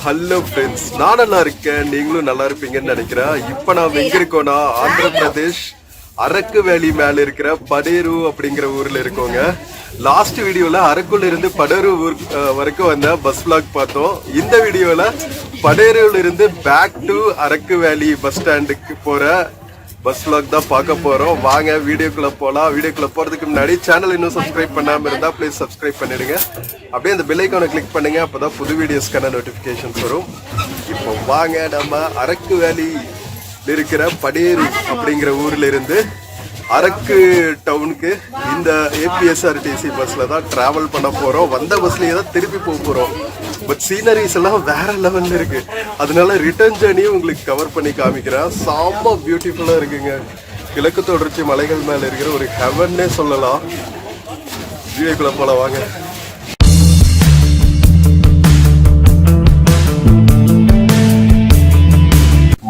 Hello friends, நான் நல்லா இருக்கேன், நீங்களும் நல்லா இருப்பீங்கன்னு நினைக்கிறேன். இப்போ நான் எங்க இருக்கோம்னா ஆந்திர பிரதேஷ் அரக்கு வேலி மேல இருக்கிற படேரு அப்படிங்கிற ஊர்ல இருக்கோங்க. லாஸ்ட் வீடியோல அரக்குல இருந்து படேரு ஊர் வரைக்கும் வந்த பஸ் vlog பார்த்தோம். இந்த வீடியோல படேருல இருந்து பேக் டு அரக்கு வேலி பஸ் ஸ்டாண்டுக்கு போற பஸ் vlog தான் பார்க்க போறோம். வாங்க வீடியோக்குள்ள போலாம். வீடியோக்குள்ள போறதுக்கு முன்னாடி சேனல் இன்னும் சப்ஸ்கிரைப் பண்ணாம இருந்தா ப்ளீஸ் சப்ஸ்கிரைப் பண்ணிடுங்க. அப்படியே அந்த பெல் ஐகானை கிளிக் பண்ணுங்க, அப்பதான் புது வீடியோஸ்க்கான நோட்டிபிகேஷன்ஸ் வரும். இப்போ வாங்க நம்ம அரக்கு வேலி இருக்கிற படேரு அப்படிங்கிற ஊர்ல இருந்து அரக்கு டவுனுக்கு இந்த ஏபிஎஸ்ஆர்டிசி பஸ்ல தான் டிராவல் பண்ண போறோம். வந்த பஸ்லயே தான் திருப்பி போக போறோம். பட் சீனரிஸ் எல்லாம் வேற லெவல்ல இருக்கு. அதனால ரிட்டர்ன் ஜேர்னியும் உங்களுக்கு கவர் பண்ணி காமிக்கிறேன். செம்ம பியூட்டிஃபுல்லா இருக்குங்க. கிழக்கு தொடர்ச்சி மலைகள் மேல இருக்கிற ஒரு ஹெவன்னே சொல்லலாம். வீடியோக்குள்ள போல வாங்க.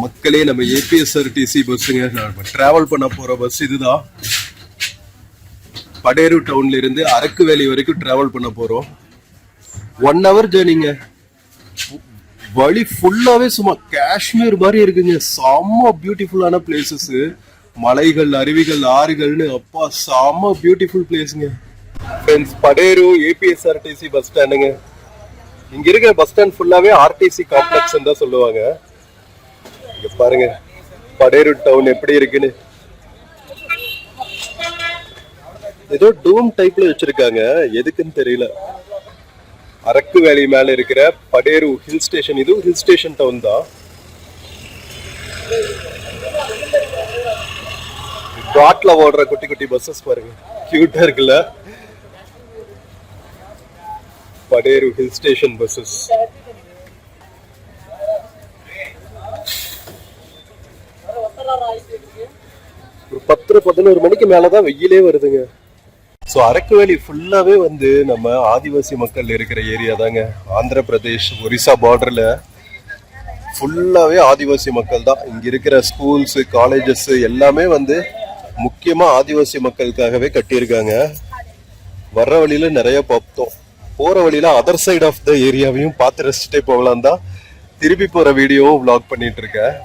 மக்களே, நம்ம ஏபிஎஸ்ஆர்டிசி பஸ்ஸுங்க, நம்ம டிராவல் பண்ண போற பஸ் இதுதான். படேரு டவுன்ல இருந்து அரக்கு வேலி வரைக்கும் டிராவல் பண்ண போறோம். 1 hour ஜேர்னிங்க. வழி ஃபுல்லாவே சும்மா காஷ்மீர் மாதிரி இருக்குங்க. செம்ம பியூட்டிஃபுல்லான பிளேசஸ், மலைகள், அருவிகள், ஆறுகள்னு அப்பா செம்ம பியூட்டிஃபுல் பிளேஸ்ங்க. ஃப்ரெண்ட்ஸ், படேரு ஏபிஎஸ்ஆர்டிசி பஸ் ஸ்டாண்டுங்க. இங்க இருக்கிற பஸ் ஸ்டாண்ட் ஃபுல்லாவே ஆர்டிசி காம்ப்ளெக்ஸ் தான் சொல்லுவாங்க. இங்க பாருங்க படேரு டவுன் எப்படி இருக்குன்னு. ஏதோ டூம் டைப்ல வச்சிருக்காங்க, எதுக்குன்னு தெரியல. அரக்கு வேலி மேல இருக்கிற படேரு ஹில் ஸ்டேஷன், இது ஹில் ஸ்டேஷன் டவுன் தான். காட்ல ஓடுற குட்டி குட்டி பஸ்ஸஸ் பாருங்க, கியூட்டா இருக்குல்ல. படேரு ஹில் ஸ்டேஷன் பஸ்ஸஸ். ஒரு 10-11 மணிக்கு மேலதான் வெயிலே வருதுங்க. ஸோ அரக்கு வேலி ஃபுல்லாவே வந்து நம்ம ஆதிவாசி மக்கள் இருக்கிற ஏரியா தாங்க. ஆந்திர பிரதேஷ் ஒரிசா பார்டர்ல ஃபுல்லாவே ஆதிவாசி மக்கள் தான். இங்க இருக்கிற ஸ்கூல்ஸ், காலேஜஸ் எல்லாமே வந்து முக்கியமா ஆதிவாசி மக்களுக்காகவே கட்டியிருக்காங்க. வர்ற வழியில நிறைய பார்த்தோம். போற வழியில அதர் சைட் ஆஃப் த ஏரியாவையும் பார்த்து ரசிச்சுட்டே போகலாம் தான் திருப்பி போற வீடியோவும் vlog பண்ணிட்டு இருக்கேன்.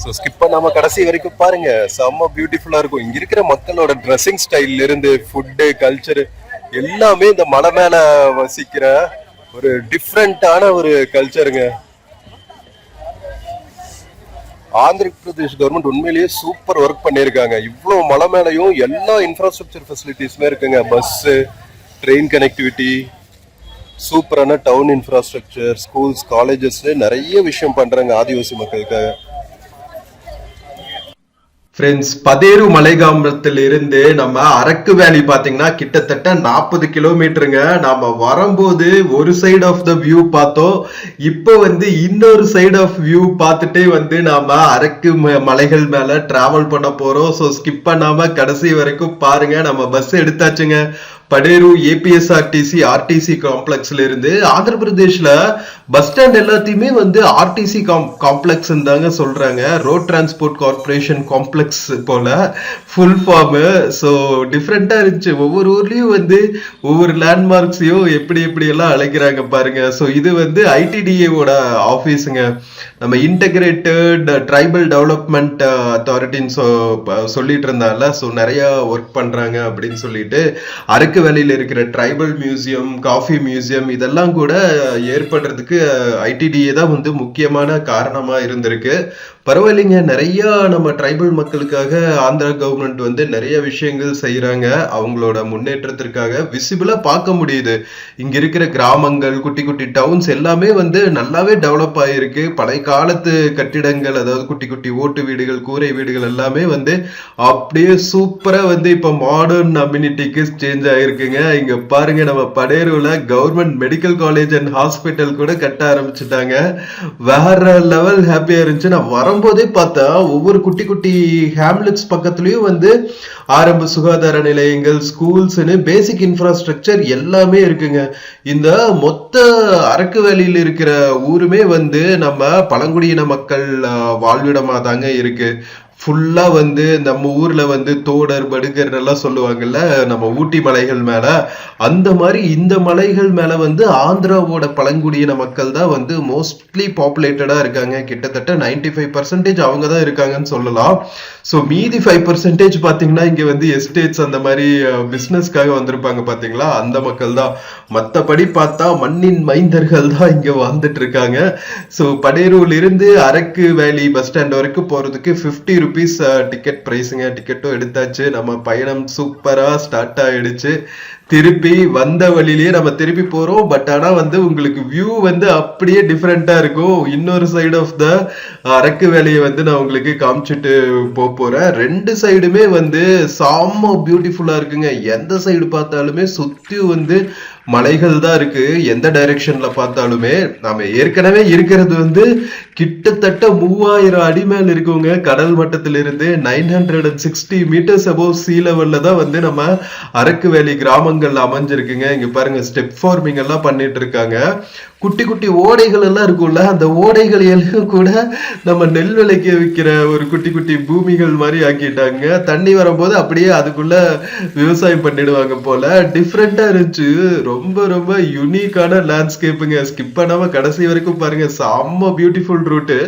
ஸோ ஸ்கிப் பண்ணாம கடைசி வரைக்கும் பாருங்க, செம்ம பியூட்டிஃபுல்லா இருக்கும். இங்க இருக்கிற மக்களோட ட்ரெஸ்ஸிங் ஸ்டைல்ல இருந்து ஃபுட்டு, கல்ச்சர் எல்லாமே இந்த மலை மேல வசிக்கிற ஒரு டிஃப்ரெண்டான ஒரு கல்ச்சருங்க. ஆந்திர பிரதேஷ் கவர்மெண்ட் உண்மையிலேயே சூப்பர் ஒர்க் பண்ணியிருக்காங்க. இவ்வளவு மலை மேலையும் எல்லா இன்ஃப்ராஸ்ட்ரக்சர் ஃபெசிலிட்டிஸுமே இருக்குங்க. பஸ், ட்ரெயின் கனெக்டிவிட்டி, சூப்பரான டவுன் இன்ஃப்ராஸ்ட்ரக்சர், ஸ்கூல்ஸ், காலேஜஸ் நிறைய விஷயம் பண்றாங்க ஆதிவாசி மக்களுக்காக. ஃப்ரெண்ட்ஸ், படேரு மலைகாம்பத்தில் இருந்து நம்ம அரக்கு வேலி பாத்தீங்கன்னா கிட்டத்தட்ட 40 கிலோமீட்டருங்க. நாம வரும்போது ஒரு சைடு ஆஃப் த வியூ பார்த்தோம். இப்போ வந்து இன்னொரு சைடு ஆஃப் வியூ பார்த்துட்டே வந்து நாம அரக்கு மலைகள் மேல டிராவல் பண்ண போறோம். ஸோ ஸ்கிப் பண்ணாம கடைசி வரைக்கும் பாருங்க. நம்ம பஸ் எடுத்தாச்சுங்க. படேரு ஏபிஎஸ்ஆர்டிசி ஆர்டிசி காம்ப்ளெக்ஸ்ல இருந்து. ஆந்திர பிரதேஷ்ல பஸ் ஸ்டாண்ட் எல்லாத்தையுமே வந்து ஆர்டிசி காம்ப்ளெக்ஸ் தாங்க சொல்றாங்க. ரோட் டிரான்ஸ்போர்ட் கார்பரேஷன் காம்ப்ளெக்ஸ் போல ஃபுல் ஃபார்ம். ஸோ டிஃப்ரெண்டா இருந்துச்சு. ஒவ்வொரு ஊர்லயும் வந்து ஒவ்வொரு லேண்ட்மார்க்ஸையும் எப்படி எப்படி எல்லாம் அழைக்கிறாங்க பாருங்க. ஸோ இது வந்து ஐடிடிஏவோட ஆஃபீஸுங்க. நம்ம இன்டகிரேட்டட் ட்ரைபல் டெவலப்மெண்ட் அத்தாரிட்டின்னு சொல்லிட்டு இருந்தால. ஸோ நிறைய ஒர்க் பண்றாங்க அப்படின்னு சொல்லிட்டு அரக்கு வேலையில இருக்கிற ட்ரைபல் மியூசியம், காஃபி மியூசியம் இதெல்லாம் கூட ஏற்படுறதுக்கு ஐடிடிஏ தான் வந்து முக்கியமான காரணமா இருந்திருக்கு. பரவாயில்லைங்க, நிறைய நம்ம ட்ரைபல் மக்களுக்காக ஆந்திரா கவர்மெண்ட் வந்து நிறைய விஷயங்கள் செய்யறாங்க. அவங்களோட முன்னேற்றத்திற்காக விசிபிளா பார்க்க முடியுது. இங்க இருக்கிற கிராமங்கள், குட்டி குட்டி டவுன்ஸ் எல்லாமே வந்து நல்லாவே டெவலப் ஆயிருக்கு. பழைய காலத்து கட்டிடங்கள், அதாவது குட்டி குட்டி ஓட்டு வீடுகள், கூரை வீடுகள் எல்லாமே வந்து அப்படியே சூப்பரா வந்து இப்ப மாடர்ன் அம்யூனிட்டிக்கு சேஞ்ச் ஆயிருக்குங்க. இங்க பாருங்க, நம்ம படேருல government medical college and hospital கூட கட்ட ஆரம்பிச்சுட்டாங்க. வேற லெவல் ஹாப்பியா இருந்துச்சு. நான் வரும்போதே பார்த்தா ஒவ்வொரு குட்டி குட்டி ஹேம்லெட்ஸ் பக்கத்துலயும் வந்து ஆரம்ப சுகாதார நிலையங்கள், ஸ்கூல்ஸ்னு பேசிக் இன்ஃப்ராஸ்ட்ரக்சர் எல்லாமே இருக்குங்க. இந்த மொத்த அரக்கு வேலியில இருக்கிற ஊருமே வந்து நம்ம பழங்குடியின மக்கள் வாழ்விடமா தாங்க இருக்கு. ஃபுல்லா வந்து நம்ம ஊர்ல வந்து தோடர் படுகர் எல்லாம் சொல்லுவாங்கல்ல நம்ம ஊட்டி மலைகள் மேல, அந்த மாதிரி இந்த மலைகள் மேல வந்து ஆந்திராவோட பழங்குடியின மக்கள் தான் வந்து மோஸ்ட்லி பாப்புலேட்டடா இருக்காங்க. கிட்டத்தட்ட 95% அவங்க தான் இருக்காங்கன்னு சொல்லலாம். ஸோ மீதி 5% பாத்தீங்கன்னா இங்க வந்து எஸ்டேட்ஸ் அந்த மாதிரி பிசினஸ்க்காக வந்திருப்பாங்க பாத்தீங்களா, அந்த மக்கள் தான். மத்தபடி பார்த்தா மண்ணின் மைந்தர்கள் தான் இங்க வாழ்ந்துட்டு இருக்காங்க. ஸோ படேரூர்ல இருந்து அரக்கு வேலி பஸ் ஸ்டாண்ட் வரைக்கும் போறதுக்கு 50 rupees டிக்கெட் பிரைஸுங்க. டிக்கெட்டும் எடுத்தாச்சு. நம்ம பயணம் சூப்பரா ஸ்டார்ட் ஆயிடுச்சு. திருப்பி வந்த வழியிலேயே நம்ம திருப்பி போறோம். பட் ஆனா வந்து உங்களுக்கு வியூ வந்து அப்படியே டிஃப்ரெண்டா இருக்கும். இன்னொரு சைடு ஆஃப் த அரக்கு வேலையை வந்து நான் உங்களுக்கு காமிச்சிட்டு போறேன். ரெண்டு சைடுமே வந்து செம்ம பியூட்டிஃபுல்லா இருக்குங்க. எந்த சைடு பார்த்தாலுமே சுத்தி வந்து மலைகள் தான் இருக்கு. எந்த டைரக்ஷன்ல பார்த்தாலுமே நாம ஏற்கனவே இருக்கிறது வந்து கிட்டத்தட்ட 3000 அடி மேல இருக்குங்க. கடல் மட்டத்திலிருந்து 960 meters above sea levelல தான் வந்து நம்ம அரக்கு வேலி கிராமங்கள் அமைஞ்சிருக்குங்க. இங்க பாருங்க ஸ்டெப் ஃபார்மிங் எல்லாம் பண்ணிட்டு இருக்காங்க. குட்டி குட்டி ஓடைகள் எல்லாம் இருக்கும்ல, அந்த ஓடைகள் எல்லாம் கூட நம்ம நெல் விளைக்க வைக்கிற ஒரு குட்டி குட்டி பூமிகள் மாதிரி ஆக்கிட்டாங்க. தண்ணி வரும்போது அப்படியே அதுக்குள்ள விவசாயம் பண்ணிடுவாங்க போல. டிஃப்ரெண்டா இருந்துச்சு. ரொம்ப ரொம்ப யூனிக்கான லேண்ட்ஸ்கேப்புங்க. ஸ்கிப் பண்ணாம கடைசி வரைக்கும் பாருங்க. செம்ம பியூட்டிஃபுல் ரூட்டு.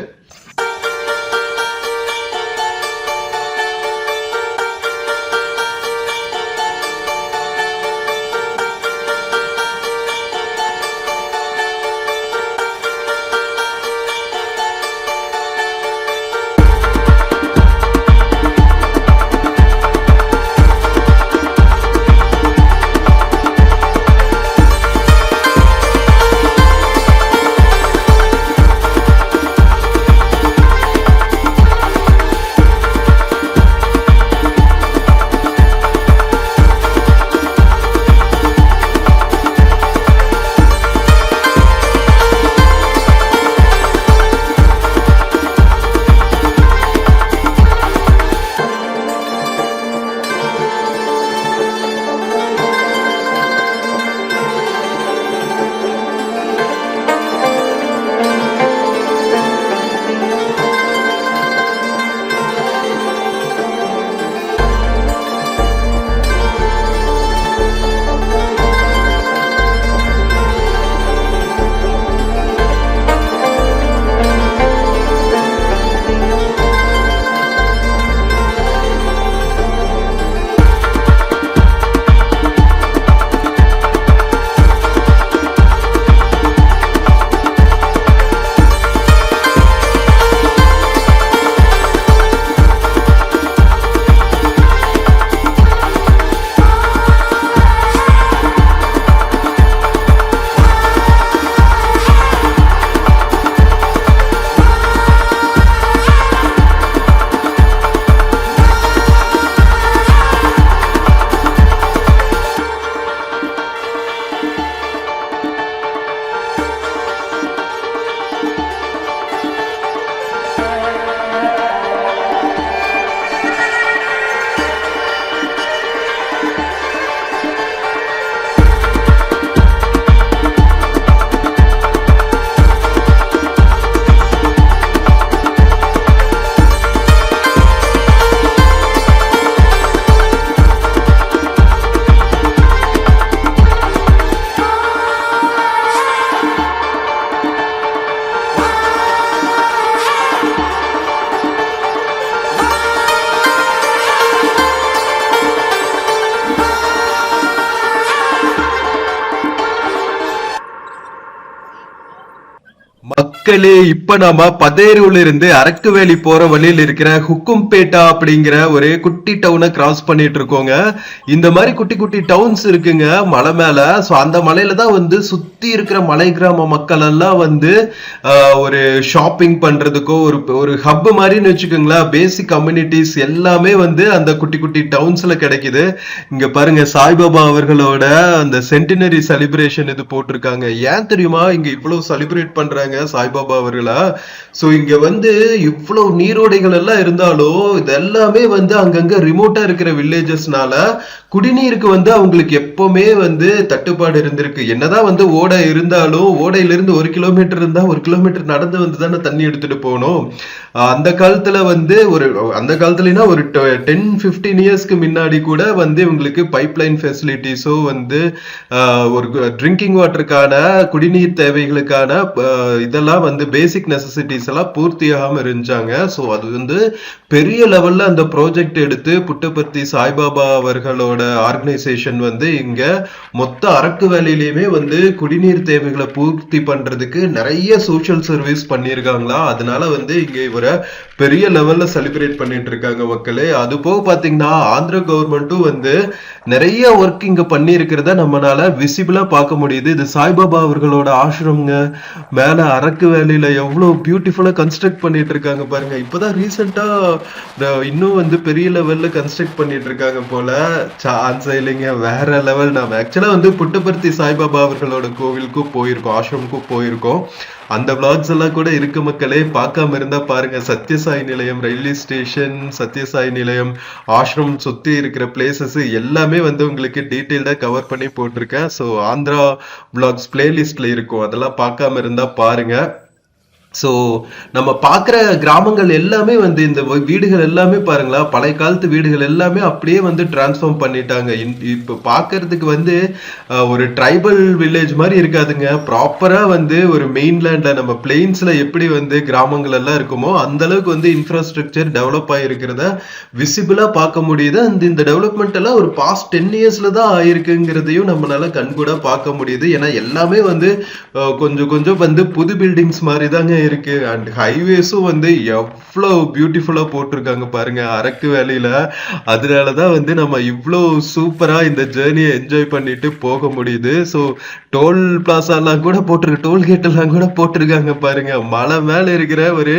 மக்களே, இப்ப நாம பதேரூர்ல இருந்து அரக்கு வேலி போற வழியில் இருக்கிற ஹுக்கும்பேட்டா அப்படிங்கிற ஒரே குட்டி டவுனை கிராஸ் பண்ணிட்டு இருக்கோங்க. இந்த மாதிரி குட்டி குட்டி டவுன்ஸ் இருக்குங்க மலை மேல. சோ அந்த மலையில தான் வந்து சுத்தி இருக்கிற மலை கிராம மக்கள் எல்லாம் வந்து ஒரு ஷாப்பிங் பண்றதுக்கோ ஒரு ஹப் மாதிரின்னு வச்சுக்கோங்களேன். பேசிக் கம்யூனிட்டிஸ் எல்லாமே வந்து அந்த குட்டி குட்டி டவுன்ஸ்ல கிடைக்குது. இங்க பாருங்க, சாய்பாபா அவர்களோட அந்த சென்டினரி செலிப்ரேஷன் இது போட்டிருக்காங்க. ஏன் தெரியுமா இங்க இவ்வளவு செலிப்ரேட் பண்றாங்க? வந்தாங்க சாய்பாபா அவர்களா. சோ இங்க வந்து இவ்வளவு நீரோடைகள் எல்லாம் இருந்தாலும் இது எல்லாமே வந்து அங்கங்க ரிமோட்டா இருக்கிற வில்லேஜஸ்னால குடிநீருக்கு வந்து அவங்களுக்கு எப்பவுமே வந்து தட்டுப்பாடு இருந்திருக்கு. என்னதான் வந்து ஓடை இருந்தாலும் ஓடையில இருந்து 1 கிலோமீட்டர் இருந்தா 1 கிலோமீட்டர் நடந்து வந்து தானே தண்ணி எடுத்துட்டு போகணும். அந்த காலத்துல வந்து அந்த காலத்துலனா ஒரு 10-15 இயர்ஸ்க்கு முன்னாடி கூட வந்து இவங்களுக்கு பைப்லைன் ஃபெசிலிட்டிஸோ வந்து ஒரு ட்ரிங்கிங் வாட்டருக்கான குடிநீர் தேவைகளுக்கான இதெல்லாம் வந்து பேசிக் நெசசிட்டிஸ் எல்லாம் பூர்த்தியாகாம இருந்துச்சாங்க. ஸோ அது வந்து பெரிய லெவல்ல அந்த ப்ராஜெக்ட் எடுத்து புட்டபர்த்தி சாய்பாபா அவர்களோட ஆர்கனைசேஷன் வந்து இங்க மொத்த அரக்கு வேலையிலயுமே வந்து குடிநீர் தேவைகளை பூர்த்தி பண்றதுக்கு நிறைய சோஷியல் சர்வீஸ் பண்ணியிருக்காங்களா. அதனால வந்து இங்க இவரை பெரிய லெவல்ல செலிப்ரேட் பண்ணிட்டு இருக்காங்க மக்களே. அது போக பாத்தீங்கன்னா ஆந்திர கவர்மெண்ட்டும் வந்து நிறைய ஒர்க் இங்க பண்ணி இருக்கிறத நம்மளால விசிபிளா பார்க்க முடியுது. இது சாய்பாபா அவர்களோட ஆசிரம்ங்க. மேல அரக்கு வேலையில எவ்வளவு பியூட்டிஃபுல்லா கன்ஸ்ட்ரக்ட் பண்ணிட்டு இருக்காங்க பாருங்க. இப்பதான் ரீசெண்டா இன்னும் வந்து பெரிய லெவல்ல கன்ஸ்ட்ரக்ட் பண்ணிட்டு இருக்காங்க போல. சான்ஸ் இல்லைங்க, வேற லெவல். நாம ஆக்சுவலா வந்து புட்டபர்த்தி சாய்பாபா அவர்களோட கோவிலுக்கும் போயிருக்கோம், ஆசிரமுக்கும் போயிருக்கோம். அந்த விளாக்ஸ் எல்லாம் கூட இருக்கு மக்களே. பார்க்காம இருந்தா பாருங்க. சத்யசாய் நிலையம் ரயில்வே ஸ்டேஷன், சத்யசாய் நிலையம், ஆசிரம் சுத்தி இருக்கிற பிளேசஸ் எல்லாமே வந்து உங்களுக்கு டீட்டெயில்டா கவர் பண்ணி போட்டிருக்கேன். ஸோ ஆந்திரா விளாக்ஸ் பிளேலிஸ்ட்ல இருக்கும், அதெல்லாம் பார்க்காம இருந்தா பாருங்க. ஸோ நம்ம பார்க்குற கிராமங்கள் எல்லாமே வந்து இந்த வீடுகள் எல்லாமே பாருங்களா, பழைய காலத்து வீடுகள் எல்லாமே அப்படியே வந்து டிரான்ஸ்ஃபார்ம் பண்ணிட்டாங்க. இப்போ பார்க்கறதுக்கு வந்து ஒரு ட்ரைபல் வில்லேஜ் மாதிரி இருக்காதுங்க. ப்ராப்பரா வந்து ஒரு மெயின்லேண்ட்ல நம்ம பிளெயின்ஸ்ல எப்படி வந்து கிராமங்கள் எல்லாம் இருக்குமோ அந்த அளவுக்கு வந்து இன்ஃப்ராஸ்ட்ரக்சர் டெவலப் ஆகிருக்கிறத விசிபிளா பார்க்க முடியுது. இந்த டெவலப்மெண்ட் எல்லாம் ஒரு பாஸ்ட் 10 இயர்ஸ்ல தான் ஆயிருக்குங்கிறதையும் நம்மளால கண்கூட பார்க்க முடியுது. ஏன்னா எல்லாமே வந்து கொஞ்சம் கொஞ்சம் வந்து புது பில்டிங்ஸ் மாதிரி தாங்க இருக்கு. அண்ட் ஹைவேஸும் வந்து எவ்வளவு பியூட்டிஃபுல்லா போட்டிருக்காங்க பாருங்க அரக்கு வேலையில. அதனாலதான் வந்து நம்ம இவ்வளவு சூப்பரா இந்த ஜேர்னியை என்ஜாய் பண்ணிட்டு போக முடியுது. ஸோ டோல் பிளாசா எல்லாம் கூட போட்டிருக்கு, டோல்கேட் எல்லாம் கூட போட்டிருக்காங்க பாருங்க. மலை மேல இருக்கிற ஒரு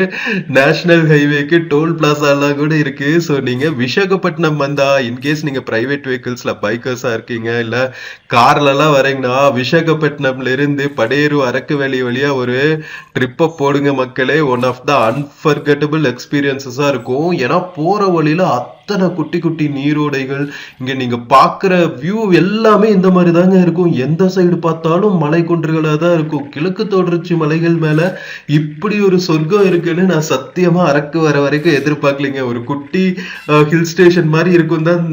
நேஷனல் ஹைவேக்கு டோல் பிளாசா எல்லாம் கூட இருக்கு. ஸோ நீங்க விசாகப்பட்டினம் வந்தா, இன்கேஸ் நீங்க பிரைவேட் வெஹிக்கிள்ஸ்ல பைக்கர்ஸா இருக்கீங்க இல்ல கார்ல எல்லாம் வரீங்கன்னா, விசாகப்பட்டினம்ல இருந்து படையேறு அரக்கு வேலி வழியா ஒரு ட்ரிப்பை போடுங்க மக்களே. ஒன் ஆஃப் த அன்ஃபர்கெட்டபிள் எக்ஸ்பீரியன்சஸா இருக்கும். ஏன்னா போற வழியில அத்தனை குட்டி குட்டி நீரோடைகள், இங்க நீங்க பாக்குற வியூ எல்லாமே இந்த மாதிரி தாங்க இருக்கும். எந்த சைடு பார்த்தாலும் மலை குன்றுகளா தான் இருக்கும். கிழக்கு தொடர்ச்சி மலைகள் மேல இப்படி ஒரு சொர்க்கம் இருக்குன்னு நான் சத்தியமா அரக்கு வர வரைக்கும் எதிர்பார்க்கலீங்க. ஒரு குட்டி ஹில் ஸ்டேஷன் மாதிரி இருக்கும் தான்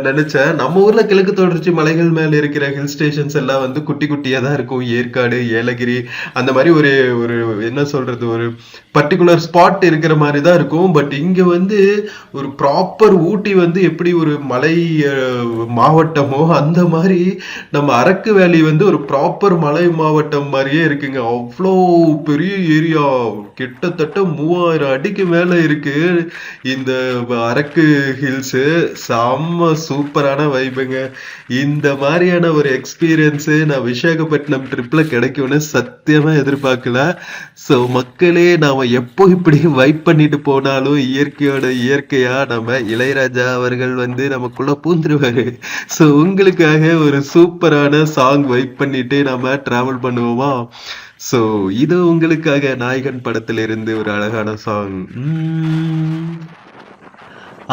நினைச்சேன். நம்ம ஊர்ல கிழக்கு தொடர்ச்சி மலைகள் மேல இருக்கிற ஹில் ஸ்டேஷன்ஸ் எல்லாம் வந்து குட்டி குட்டியா தான் இருக்கும். ஏற்காடு, ஏலகிரி அந்த மாதிரி ஒரு ஒரு என்ன சொல்றது, ஒரு பர்டிகுலர் ஸ்பாட் இருக்கிற மாதிரி தான் இருக்கும். பட் இங்க வந்து ஒரு ப்ராப்பர் ஊட்டி வந்து எப்படி ஒரு மலை மாவட்டமோ அந்த மாதிரி நம்ம அரக்கு வேலி வந்து ஒரு ப்ராப்பர் மலை மாவட்டம் மாதிரியே இருக்குங்க. அவ்வளோ பெரிய ஏரியா, கிட்டத்தட்ட 3000 அடிக்கு மேல இருக்கு இந்த அரக்கு ஹில்ஸ். செம்ம சூப்பரான வைபுங்க. இந்த மாதிரியான ஒரு எக்ஸ்பீரியன்ஸ் நான் விசாகப்பட்டினம் ட்ரிப்ல கிடைக்கும்னு சத்தியமா எதிர்பார்க்கல. ஸோ மக்களே, நாம எப்போ இப்படி வைப் பண்ணிட்டு போனாலும் இயற்கையோட இயற்கையா நம்ம இளையராஜா அவர்கள் வந்து நமக்குள்ள பூந்துருவாரு. ஸோ உங்களுக்காக ஒரு சூப்பரான சாங் வைப் பண்ணிட்டு நாம டிராவல் பண்ணுவோமா? ஸோ இது உங்களுக்காக நாயகன் படத்திலிருந்து ஒரு அழகான சாங்.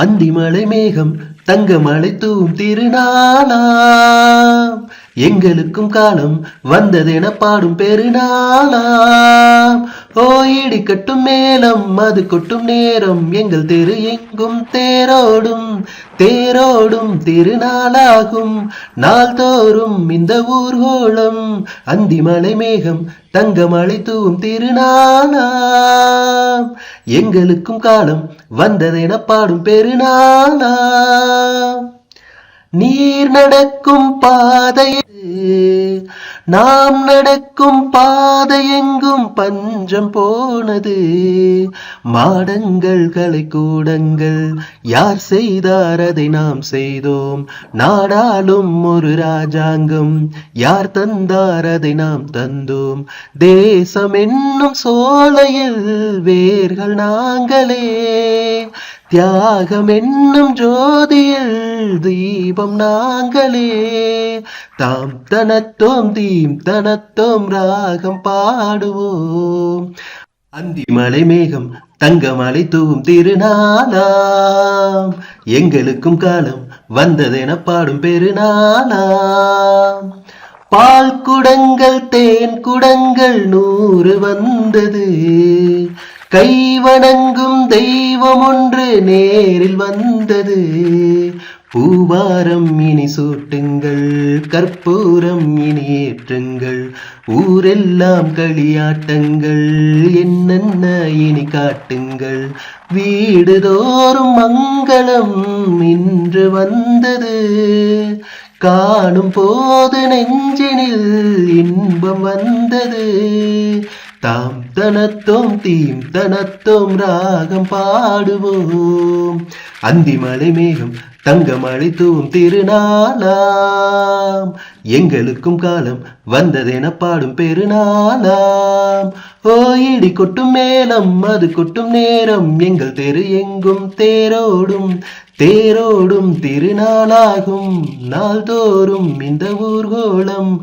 அந்திமலை மேகம் தங்கமலை தூவும் திருநாளாம், எங்களுக்கும் காலம் வந்ததென பாடும் பெருநாளாம். ஓயிடி கட்டும் மேலம் அது கொட்டும் நேரம், எங்கள் தெரு எங்கும் தேரோடும் தேரோடும் திருநாளாகும் நாள்தோறும் இந்த ஊர்கோளம். அந்திமலை மேகம் தங்கமலை தூவும் திருநாளாம், எங்களுக்கும் காலம் வந்ததென பாடும் பெருநாளாம். நீர் நடக்கும் பாதையே நாம் நடக்கும் பாதை எங்கும் பஞ்சம் போனது. மாடங்கள் கலைக்கூடங்கள் யார் செய்தார் அதை நாம் செய்தோம். நாடாளும் ஒரு ராஜாங்கம் யார் தந்தார் அதை நாம் தந்தோம். தேசம் என்னும் சோலையில் வேர்கள் நாங்களே, தியாகம் என்னும் ஜோதியில் தீபம் நாங்களே. தாம் தனத்தோம் தீம் தனத்தோம் ராகம் பாடுவோம். அந்தி மலை மேகம் தங்கமலை தூவும் திருநாளாம். எங்களுக்கும் காலம் வந்ததென பாடும் பெருநாளாம். பால் குடங்கள் தேன் குடங்கள் 100 வந்தது. கை வணங்கும் தெய்வம் ஒன்று நேரில் வந்தது. பூவாரம் இனி சூட்டுங்கள், கற்பூரம் இனி ஏற்றுங்கள். ஊரெல்லாம் களியாட்டங்கள், என்னென்ன இனி காட்டுங்கள். வீடுதோறும் மங்களம் இன்று வந்தது. காணும் போது நெஞ்சினில் இன்பம் வந்தது. தாம் தனத்தோம் தீம் தனத்தோம் ராகம் பாடுவோம். அந்தி மலை மேகம் தங்கமழை தூவும் திருநாளாம். எங்களுக்கும் காலம் வந்ததென பாடும் பெருநாளாம். ஓ இடி கொட்டும் மேளம் அது கொட்டும் நேரம். எங்கள் தெரு எங்கும் தேரோடும் தேரோடும் திருநாளாகும். நாள்தோறும் இந்த ஊர்கோளம்.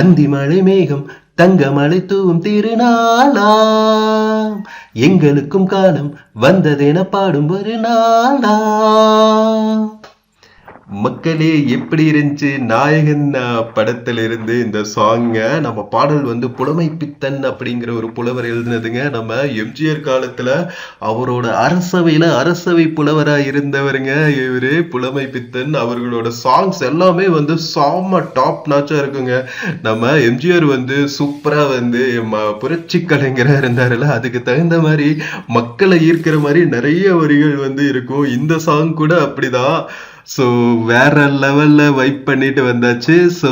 அந்தி மழை மேகம் தங்கமழை தூவும் திருநாளாம். எங்களுக்கும் காலம் வந்ததென பாடும் ஒரு நாளாம். மக்களே, எப்படி இருந்துச்சு நாயகன் படத்துல இருந்து இந்த சாங்க? நம்ம பாடல் வந்து புலமை பித்தன் அப்படிங்கிற ஒரு புலவர் எழுதினதுங்க. நம்ம எம்ஜிஆர் காலத்துல அவரோட அரசவை புலவரா இருந்தவருங்க இவரு புலமை பித்தன். அவர்களோட சாங்ஸ் எல்லாமே வந்து செம்ம டாப் நாச்சா இருக்குங்க. நம்ம எம்ஜிஆர் வந்து சூப்பரா வந்து புரட்சி கலைஞரா இருந்தாருல, அதுக்கு தகுந்த மாதிரி மக்களை ஈர்க்கிற மாதிரி நிறைய வரிகள் வந்து இருக்கும். இந்த சாங் கூட அப்படிதான். ஸோ வேற லெவல்ல வைப் பண்ணிட்டு வந்தாச்சு. ஸோ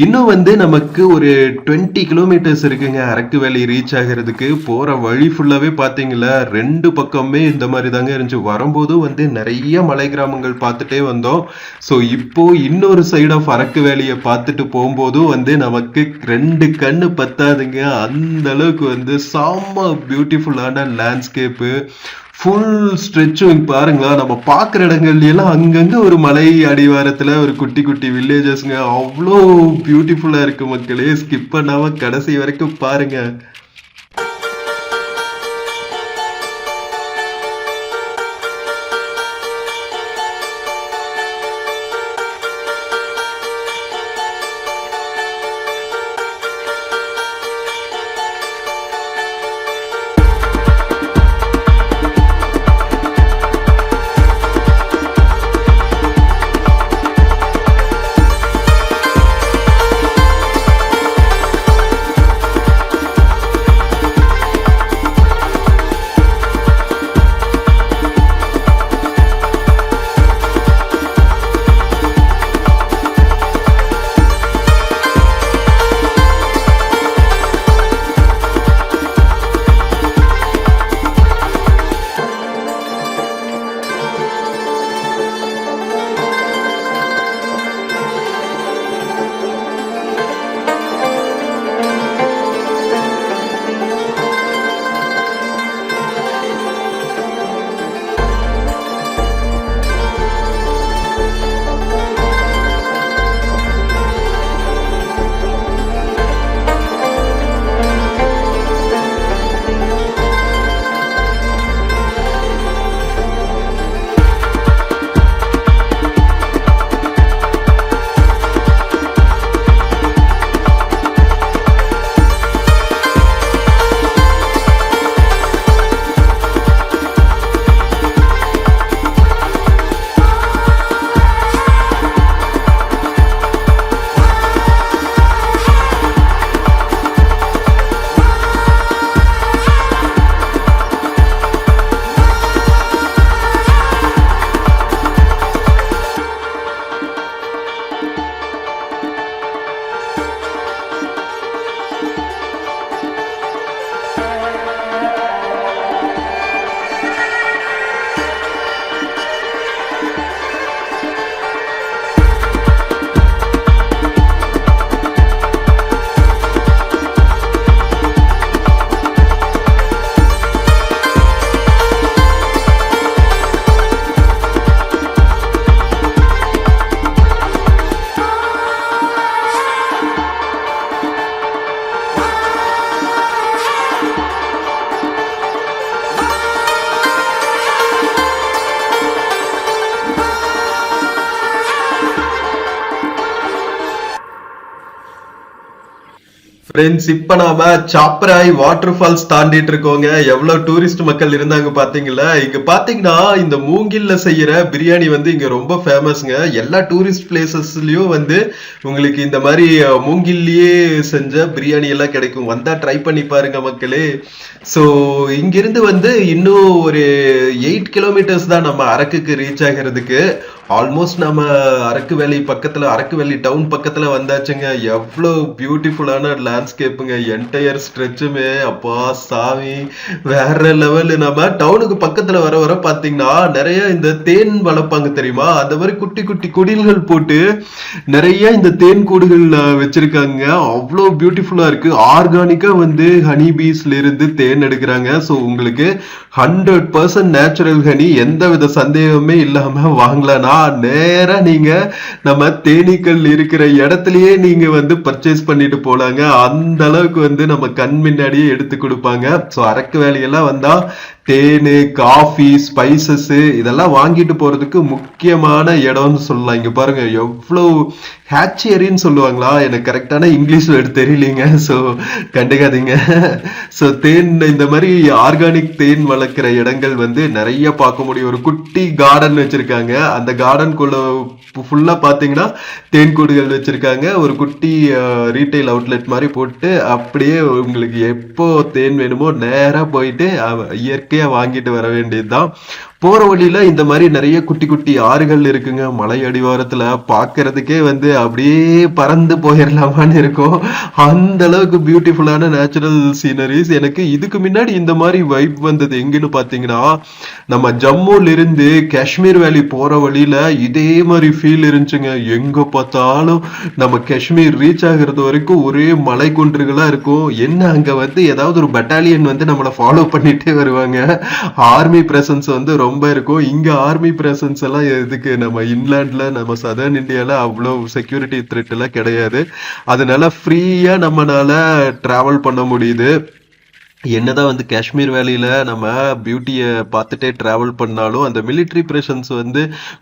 இன்னும் வந்து நமக்கு ஒரு 20 கிலோமீட்டர்ஸ் இருக்குங்க அரக்கு வேலி ரீச் ஆகிறதுக்கு. போற வழி ஃபுல்லாவே பாத்தீங்களா 2 பக்கமே இந்த மாதிரி தாங்க இருந்துச்சு. வரும்போதும் வந்து நிறைய மலை கிராமங்கள் பார்த்துட்டே வந்தோம். ஸோ இப்போ இன்னொரு சைட் ஆஃப் அரக்கு வேலியை பார்த்துட்டு போகும்போதும் வந்து நமக்கு 2 கண்ணு பத்தாதுங்க. அந்த அளவுக்கு வந்து செம்ம பியூட்டிஃபுல்லான லேண்ட்ஸ்கேப்பு. ஃபுல் ஸ்ட்ரெச்சும் பாருங்களா, நம்ம பார்க்குற இடங்கள்ல எல்லாம் அங்கங்க ஒரு மலை அடிவாரத்துல ஒரு குட்டி குட்டி வில்லேஜஸ்ங்க. அவ்வளோ பியூட்டிஃபுல்லா இருக்கு மக்களே. ஸ்கிப் பண்ணாம கடைசி வரைக்கும் பாருங்க. ஃப்ரெண்ட்ஸ், இப்ப நாம சாப்பராய் வாட்டர் ஃபால்ஸ் தாண்டிட்டு இருக்கோங்க. எவ்வளவு டூரிஸ்ட் மக்கள் இருந்தாங்க பாத்தீங்களா? இங்க பாத்தீங்கன்னா இந்த மூங்கில்ல செய்யற பிரியாணி வந்து இங்க ரொம்ப ஃபேமஸ்ங்க. எல்லா டூரிஸ்ட் பிளேசஸ்லயும் வந்து உங்களுக்கு இந்த மாதிரி மூங்கில்லயே செஞ்ச பிரியாணி எல்லாம் கிடைக்கும். வந்தா ட்ரை பண்ணி பாருங்க மக்களே. ஸோ இங்கிருந்து வந்து இன்னும் ஒரு 8 கிலோமீட்டர்ஸ் தான் நம்ம அரக்குக்கு ரீச் ஆகிறதுக்கு. ஆல்மோஸ்ட் நம்ம அரக்கு வேலி பக்கத்துல, அரக்கு வேலி டவுன் பக்கத்துல வந்தாச்சுங்க. எவ்வளவு பியூட்டிஃபுல்லான லேண்ட்ஸ்கேப்புங்க, என்டையர் ஸ்ட்ரெச்சுமே. அப்பா சாமி, வேற லெவல். நம்ம டவுனுக்கு பக்கத்துல வர வர பாத்தீங்கன்னா நிறைய இந்த தேன் வளர்ப்பாங்க தெரியுமா? அந்த மாதிரி குட்டி குட்டி குடில்கள் போட்டு நிறைய இந்த தேன் கூடுகள் வச்சிருக்காங்க. அவ்வளோ பியூட்டிஃபுல்லா இருக்கு. ஆர்கானிக்கா வந்து ஹனி பீஸ்ல இருந்து தேன் எடுக்கிறாங்க. ஸோ உங்களுக்கு 100% நேச்சுரல் ஹனி, எந்த வித சந்தேகமே இல்லாம வாங்கலாம். நேரா நீங்க நம்ம தேனீக்கள் இருக்கிற இடத்துலயே நீங்க வந்து பர்ச்சேஸ் பண்ணிட்டு போலாங்க. அந்த அளவுக்கு வந்து நம்ம கண் முன்னாடியே எடுத்து கொடுப்பாங்க. ஸோ அரக்கு வேலையெல்லாம் வந்தா தேனு, காஃபி, ஸ்பைசஸ் இதெல்லாம் வாங்கிட்டு போறதுக்கு முக்கியமான இடம்னு சொல்லலாம். இங்க பாருங்க எவ்வளவு ஹேச்சியரின்னு சொல்லுவாங்களா, எனக்கு கரெக்டான இங்கிலீஷ் வேர்டு தெரியலீங்க. ஸோ கண்டுக்காதீங்க. ஸோ தேன், இந்த மாதிரி ஆர்கானிக் தேன் வளர்க்குற இடங்கள் வந்து நிறைய பார்க்க முடியும். ஒரு குட்டி கார்டன் வச்சிருக்காங்க. அந்த கார்டனுக்குள்ள ஃபுல்லா பாத்தீங்கன்னா தேன் கூடுகள் வச்சிருக்காங்க. ஒரு குட்டி ரீட்டைல் அவுட்லெட் மாதிரி போட்டு அப்படியே உங்களுக்கு எப்போ தேன் வேணுமோ நேரா போயிட்டு இயற்கையா வாங்கிட்டு வர வேண்டியதுதான். போற வழியில இந்த மாதிரி நிறைய குட்டி குட்டி ஆறுகள் இருக்குங்க. மலை அடிவாரத்துல பாக்குறதுக்கே வந்து அப்படியே பறந்து போயிடலாமான்னு இருக்கும். அந்த அளவுக்கு பியூட்டிஃபுல்லான நேச்சுரல் சீனரிஸ். எனக்கு இதுக்கு முன்னாடி இந்த மாதிரி வைப் வந்தது எங்கன்னு பாத்தீங்கன்னா, நம்ம ஜம்முல இருந்து காஷ்மீர் வேலி போற வழியில இதே மாதிரி ஃபீல் இருந்துச்சுங்க. எங்க பார்த்தாலும் நம்ம காஷ்மீர் ரீச் ஆகிறது வரைக்கும் ஒரே மலை குன்றுகளா இருக்கும். என்ன அங்க வந்து ஏதாவது ஒரு பட்டாலியன் வந்து நம்மளை ஃபாலோ பண்ணிட்டே வருவாங்க. ஆர்மி பிரசன்ஸ் வந்து ரொம்ப இருக்கும். இங்க ஆர்மி பிரசன்ஸ் எல்லாம் எதுக்கு? நம்ம இன்லாண்ட்ல, நம்ம சதர்ன் இந்தியால அவ்வளவு செக்யூரிட்டி த்ரெட் எல்லாம் கிடையாது. அதனால ஃப்ரீயா நம்மளால டிராவல் பண்ண முடியுது. என்னதான் வந்து காஷ்மீர் வேலியில நம்ம பியூட்டியை பார்த்துட்டே டிராவல் பண்ணாலும் அந்த மிலிட்ரி பிரசன்ஸ் வந்து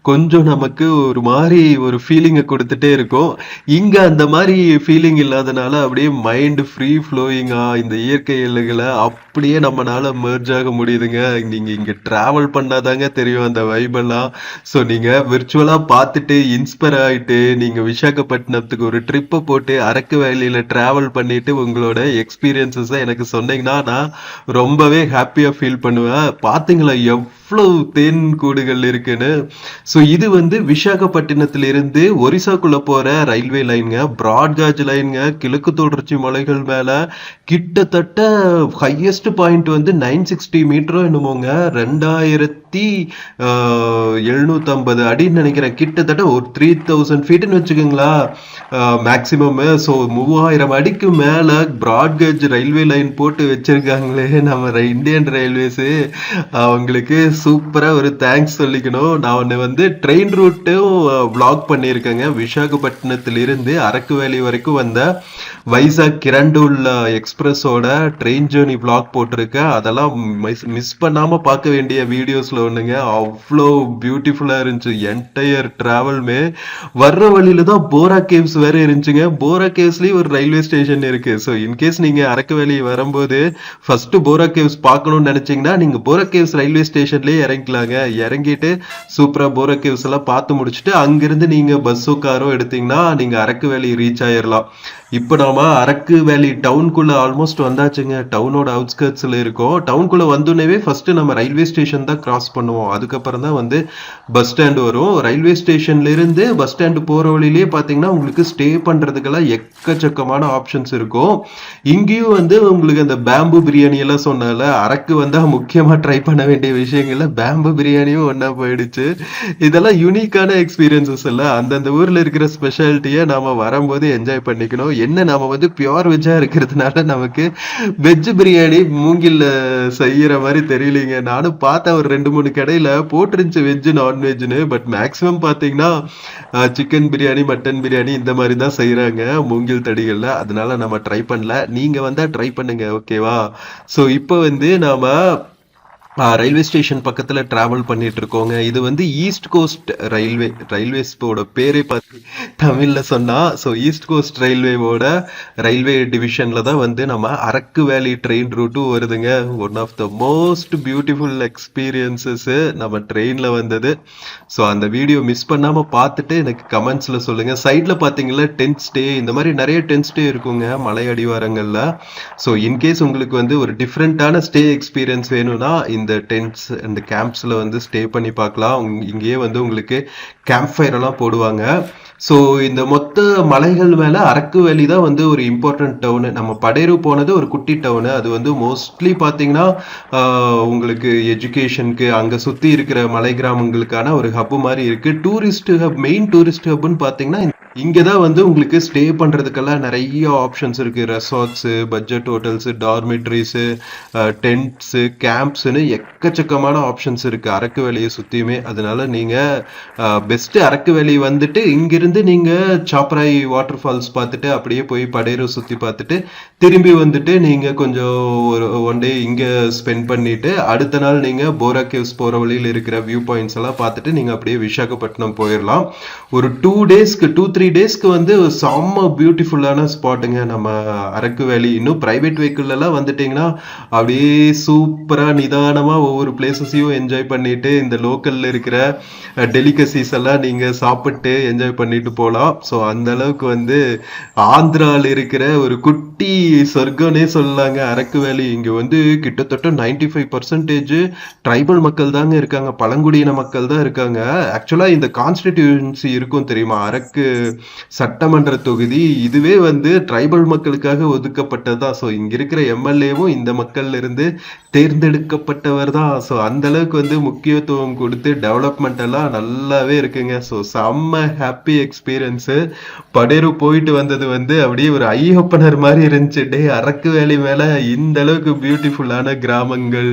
கொஞ்சம் நமக்கு ஒரு மாதிரி ஒரு ஃபீலிங்கை கொடுத்துட்டே இருக்கும். இங்க அந்த மாதிரி ஃபீலிங் இல்லாதனால அப்படியே மைண்ட் ஃப்ரீ ஃப்ளோயிங்கா இந்த இயற்கை எல்லைகளை அப்படியே நம்மளால மெர்ஜ் ஆக முடியுதுங்க. நீங்க இங்க டிராவல் பண்ணாதாங்க தெரியும் அந்த வைபெல்லாம். ஸோ நீங்க விர்ச்சுவலா பார்த்துட்டு இன்ஸ்பயர் ஆயிட்டு நீங்க விசாகப்பட்டினத்துக்கு ஒரு ட்ரிப்பை போட்டு அரக்கு வேலியில டிராவல் பண்ணிட்டு உங்களோட எக்ஸ்பீரியன்சஸை எனக்கு சொன்னீங்கன்னா ரொம்பவே ஹாப்பியா ஃபீல் பண்ணுவேன். பாத்தீங்களா எவ்வளவு தேன் கூடுகள் இருக்குன்னு. ஸோ இது வந்து விசாகப்பட்டினத்துல இருந்து ஒரிசாக்குள்ள போற ரயில்வே லைனுங்க, பிராட்காஜ் லைனுங்க. கிழக்கு தொடர்ச்சி மலைகள் மேல கிட்டத்தட்ட ஹையஸ்ட் பாயிண்ட் வந்து 960 மீட்டரும் என்னமோங்க, 2750 அடின்னு நினைக்கிறேன். கிட்டத்தட்ட ஒரு 3000 ஃபீட்னு வச்சுக்கோங்களா மேக்சிமம். ஸோ 3000 அடிக்கு மேல பிராட்கேஜ் ரயில்வே லைன் போட்டு வச்சிருக்காங்களே நம்ம இந்தியன் ரயில்வேஸ். அவங்களுக்கு சூப்பரா ஒரு தேங்க்ஸ் சொல்லிக்கணும். நான் வந்து ட்ரெயின் ரூட்டும் விளாக் பண்ணியிருக்கேங்க. விசாகப்பட்டினத்திலிருந்து அரக்கு வேலி வரைக்கும் வந்த வைசாக் கிரண்டூல் எக்ஸ்பிரஸோட ட்ரெயின் ஜேர்னி விளாக் போட்டிருக்கேன். அதெல்லாம் மிஸ் பண்ணாம பார்க்க வேண்டிய வீடியோஸ்ல ஒண்ணுங்க. அவ்வளோ பியூட்டிஃபுல்லா இருந்துச்சு என்டையர் டிராவல்மே. வர்ற வழியில தான் போரா கேவ்ஸ் வேற இருந்துச்சுங்க. போரா கேவ்ஸ்லயும் ஒரு ரயில்வே ஸ்டேஷன் இருக்கு. ஸோ இன்கேஸ் நீங்க அரக்கு வேலி வரும்போது ஃபர்ஸ்ட் போரா கேவ்ஸ் பார்க்கணும்னு நினைச்சீங்கன்னா நீங்க போரா கேவ்ஸ் ரயில்வே ஸ்டேஷன்லயே இறங்கிக்கலாங்க. இறங்கிட்டு சூப்பரா போரா கேவ்ஸ் எல்லாம் பார்த்து முடிச்சுட்டு அங்கிருந்து நீங்க பஸ்ஸோ காரோ எடுத்தீங்கன்னா நீங்க அரக்கு வேலி ரீச் ஆயிடலாம். இப்போ நாம அரக்கு வேலி டவுனுக்குள்ள ஆல்மோஸ்ட் வந்தாச்சுங்க. டவுனோட அவுட்ஸ்கர்ட்ஸ்ல இருக்கோம். டவுனுக்குள்ள வந்தோடனே ஃபர்ஸ்ட் நம்ம ரயில்வே ஸ்டேஷன் தான் கிராஸ் பண்ணுவோம். அதுக்கப்புறம் தான் வந்து பஸ் ஸ்டாண்ட் வரும். ரயில்வே ஸ்டேஷன்ல இருந்து பஸ் ஸ்டாண்ட் போற வழியிலேயே பாத்தீங்கன்னா உங்களுக்கு ஸ்டே பண்றதுக்கெல்லாம் எக்கச்சக்கமான ஆப்ஷன்ஸ் இருக்கும். இங்கேயும் வந்து உங்களுக்கு அந்த பேம்பு பிரியாணி எல்லாம் சொன்னால அரக்கு வந்தா முக்கியமா ட்ரை பண்ண வேண்டிய விஷயங்கள்ல பேம்பு பிரியாணியும் ஒன்னா போயிடுச்சு. இதெல்லாம் யூனிக்கான எக்ஸ்பீரியன்சஸ் இல்ல. அந்தந்த ஊர்ல இருக்கிற ஸ்பெஷாலிட்டியை நாம வரும்போது என்ஜாய் பண்ணிக்கணும். என்ன நாம வந்து பியோர் வெஜ்ஜா இருக்கிறதுனால நமக்கு வெஜ் பிரியாணி மூங்கில் செய்யற மாதிரி தெரியலீங்க. நானும் பார்த்தேன் ஒரு 2-3 கடையில போட்டுருந்துச்சு வெஜ் நான்வெஜ்னு. பட் மேக்சிமம் பாத்தீங்கன்னா சிக்கன் பிரியாணி, மட்டன் பிரியாணி இந்த மாதிரி தான் செய்யறாங்க மூங்கில் தடிகள்ல. அதனால நம்ம ட்ரை பண்ணல. நீங்க வந்தா ட்ரை பண்ணுங்க, ஓகேவா? ஸோ இப்போ வந்து நாம ரயில்வே ஸ்டேஷன் பக்கத்துல டிராவல் பண்ணிட்டு இருக்கோங்க. இது வந்து ஈஸ்ட் கோஸ்ட் ரயில்வேஸோட பேரே பார்த்து தமிழ்ல சொன்னா ஈஸ்ட் கோஸ்ட் ரயில்வே டிவிஷன்ல தான் வந்து நம்ம அரக்கு வேலி ட்ரெயின் ரூட்டும் வருதுங்க. One of the most beautiful experiences நம்ம ட்ரெயின்ல வந்தது. அந்த வீடியோ மிஸ் பண்ணாம பார்த்துட்டு எனக்கு கமெண்ட்ஸ்ல சொல்லுங்க. சைட்ல பாத்தீங்களா டென்ட் ஸ்டே, இந்த மாதிரி நிறைய டென்ட் ஸ்டே இருக்குங்க மலை அடிவாரங்கள்ல. இன்கேஸ் உங்களுக்கு வந்து ஒரு டிஃப்ரெண்டான ஸ்டே எக்ஸ்பீரியன்ஸ் வேணும்னா இந்த டென்ட்ஸ் அண்ட் கேம்ப்ஸ்ல வந்து ஸ்டே பண்ணி பார்க்கலாம். இங்கேயே வந்து உங்களுக்கு கேம்ப் ஃபயர் எல்லாம் போடுவாங்க. இந்த மொத்த மலைகள் மேல அரக்கு வேலி தான் வந்து ஒரு இம்பார்ட்டன்ட் டவுனு. நம்ம படேரு போனது ஒரு குட்டி டவுனு. அது வந்து மோஸ்ட்லி பாத்தீங்கன்னா உங்களுக்கு எஜுகேஷனுக்கு அங்க சுத்தி இருக்கிற மலை கிராமங்களுக்கான ஒரு ஹப் மாதிரி இருக்கு. டூரிஸ்ட் ஹப், மெயின் டூரிஸ்ட் ஹப்னு பாத்தீங்கன்னா இங்கதான் வந்து உங்களுக்கு ஸ்டே பண்றதுக்கெல்லாம் நிறைய ஆப்ஷன்ஸ் இருக்கு. Resorts, budget hotels, dormitories, tents, கேம்ப்ஸ்னு எக்கச்சக்கமான ஆப்ஷன்ஸ் இருக்கு அரக்கு வேலியை சுத்தியுமே. அதனால நீங்க பெஸ்ட் அரக்கு வேலி வந்துட்டு இங்கிருந்து நீங்க சாப்ராய் வாட்டர் ஃபால்ஸ் பார்த்துட்டு அப்படியே போய் படேரு சுத்தி பார்த்துட்டு திரும்பி வந்துட்டு நீங்க கொஞ்சம் ஒரு ஒன் டே இங்க ஸ்பெண்ட் பண்ணிட்டு அடுத்த நாள் நீங்க போரா கேவ்ஸ் போற வழியில் இருக்கிற வியூ பாயிண்ட்ஸ் எல்லாம் பார்த்துட்டு நீங்க அப்படியே விசாகப்பட்டினம் போயிடலாம். ஒரு 2-3 டேஸ்க்கு வந்து செம்ம பியூட்டிஃபுல்லான ஸ்பாட்டுங்க நம்ம அரக்கு வேலி. இன்னும் பிரைவேட் வெஹிக்கிள் எல்லாம் வந்துட்டீங்கன்னா அப்படியே சூப்பரா நிதானமா ஒவ்வொரு பிளேசஸையும் என்ஜாய் பண்ணிட்டு இந்த லோக்கல்ல இருக்கிற டெலிகசிஸ் எல்லாம் நீங்க சாப்பிட்டு என்ஜாய் பண்ணிட்டு போகலாம். அந்த அளவுக்கு வந்து ஆந்திரால இருக்கிற ஒரு குட்டி சொர்க்கம்னே சொல்லலாங்க அரக்கு வேலி. இங்க வந்து கிட்டத்தட்ட 95% ட்ரைபல் மக்கள் தாங்க இருக்காங்க, பழங்குடியின மக்கள் தான் இருக்காங்க. ஆக்சுவலா இந்த கான்ஸ்டிடியூன்சி இருக்கும் தெரியுமா, அரக்கு சட்டமன்ற தொகுதி, இதுவே வந்து ட்ரைபல் மக்களுக்காக ஒதுக்கப்பட்டதுதான். இங்க இருக்கிற எம்எல்ஏவும் இந்த மக்கள்ல இருந்து தேர்ந்தெடுக்கப்பட்டவர் தான். அந்த அளவுக்கு வந்து முக்கியத்துவம் கொடுத்து டெவலப்மெண்ட் எல்லாம் நல்லாவே இருக்குங்க. செம்ம ஹாப்பி எக்ஸ்பீரியன்ஸ். படேரு போயிட்டு வந்தது வந்து அப்படியே ஒரு ஐ ஓப்பனர் மாதிரி இருந்துச்சு. டே அரக்கு வேலி மேல இந்த அளவுக்கு பியூட்டிஃபுல்லான கிராமங்கள்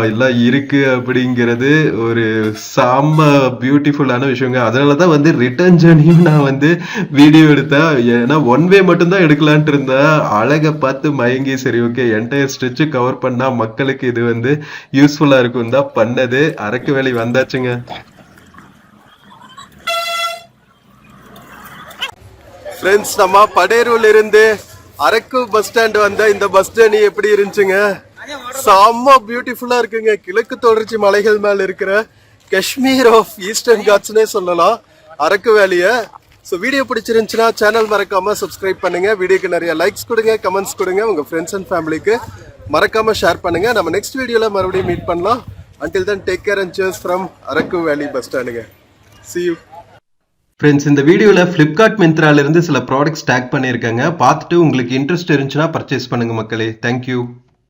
எல்லாம் இருக்கு அப்படிங்கிறது ஒரு செம்ம பியூட்டிஃபுல்லான விஷயங்க. அதனாலதான் வந்து ரிட்டர்ன் ஜேர்னியும் நான் வந்து வீடியோ எடுத்தேன். ஏன்னா ஒன் வே மட்டும் தான் எடுக்கலான்ட்டு இருந்தேன். அழகை பார்த்து மயங்கி சரி ஓகே என்டையர் ஸ்ட்ரெச் கவர் பண்ணா மக்களுக்கு இது வந்து யூஸ்ஃபுல்லா இருக்கும் தான் பண்ணது. அரக்கு வேலி வந்தாச்சுங்க. ஃப்ரெண்ட்ஸ், நம்ம படேருல இருந்து அரக்கு பஸ் ஸ்டாண்ட் வந்த இந்த பஸ் ஜர்னி எப்படி இருந்துச்சுங்க? செம்ம பியூட்டிஃபுல்லா இருக்குங்க. கிழக்கு தொடர்ச்சி மலைகள் மேல இருக்கிற காஷ்மீர் ஆஃப் ஈஸ்டர்ன் காட்ஸ்னே சொல்லலாம் அரக்கு வேலிய. வீடியோ பிடிச்சிருந்துச்சுன்னா சேனல் மறக்காம சப்ஸ்கிரைப் பண்ணுங்க. வீடியோக்கு நிறைய லைக்ஸ் கொடுங்க, கமெண்ட்ஸ் கொடுங்க, உங்க ஃப்ரெண்ட்ஸ் அண்ட் ஃபேமிலிக்கு மறக்காம ஷேர் பண்ணுங்க. நம்ம நெக்ஸ்ட் வீடியோல மறுபடியும் மீட் பண்ணலாம். Until then, take care and cheers from Arakku Valley bus stand. See you. Friends, இந்த வீடியோவில் ஃப்ளிப்கார்ட் மிந்த்ரால இருந்து சில ப்ராடக்ட்ஸ் டேக் பண்ணியிருக்காங்க. பார்த்துட்டு உங்களுக்கு இன்ட்ரெஸ்ட் இருந்துச்சுன்னா பர்ச்சேஸ் பண்ணுங்க மக்களே. தேங்க்யூ.